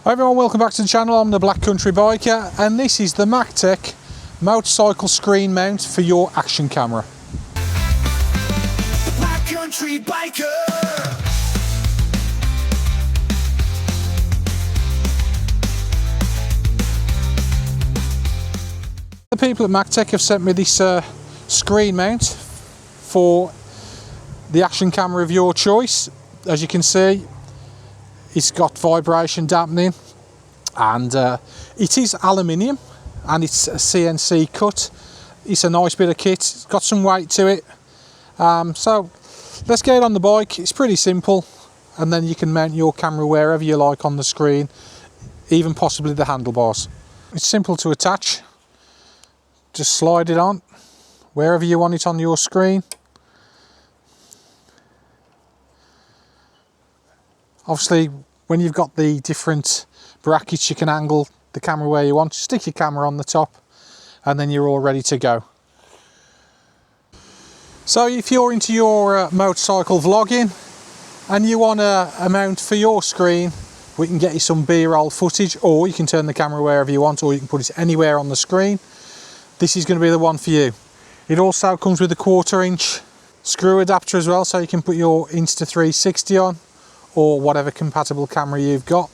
Hi everyone, welcome back to the channel. I'm the Black Country Biker and this is the Maectech motorcycle screen mount for your action camera. Black Country Biker. The people at Maectech have sent me this screen mount for the action camera of your choice. As you can see, it's got vibration dampening and it is aluminium and it's a CNC cut. It's a nice bit of kit, it's got some weight to it. So let's get on the bike. It's pretty simple, and then you can mount your camera wherever you like on the screen, even possibly the handlebars. It's simple to attach. Just slide it on wherever you want it on your screen. Obviously, when you've got the different brackets, you can angle the camera where you want. Stick your camera on the top and then you're all ready to go. So if you're into your motorcycle vlogging and you want a mount for your screen, we can get you some B-roll footage, or you can turn the camera wherever you want, or you can put it anywhere on the screen. This is going to be the one for you. It also comes with a 1/4 inch screw adapter as well, so you can put your Insta360 on, or whatever compatible camera you've got.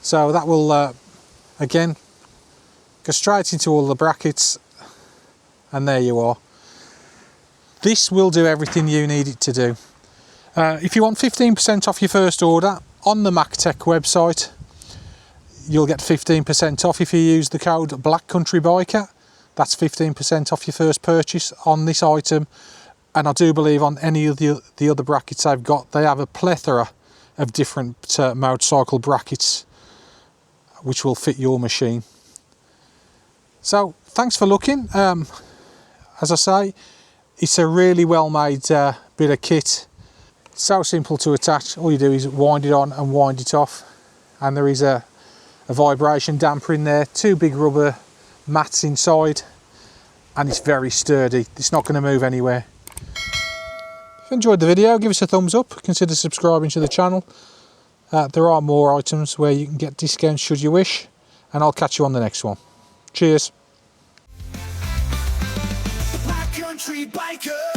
So that will again go straight into all the brackets, and there you are. This will do everything you need it to do. If you want 15% off your first order on the Maectech website, you'll get 15% off if you use the code Black Country Biker. That's 15% off your first purchase on this item, and I do believe on any of the other brackets I've got, they have a plethora of different motorcycle brackets which will fit your machine. So thanks for looking. As I say, it's a really well made bit of kit. It's so simple to attach. All you do is wind it on and wind it off, and there is a vibration damper in there, 2 big rubber mats inside, and it's very sturdy. It's not going to move anywhere. If you enjoyed the video, give us a thumbs up, consider subscribing to the channel. There are more items where you can get discounts should you wish, and I'll catch you on the next one. Cheers. Black Country Biker.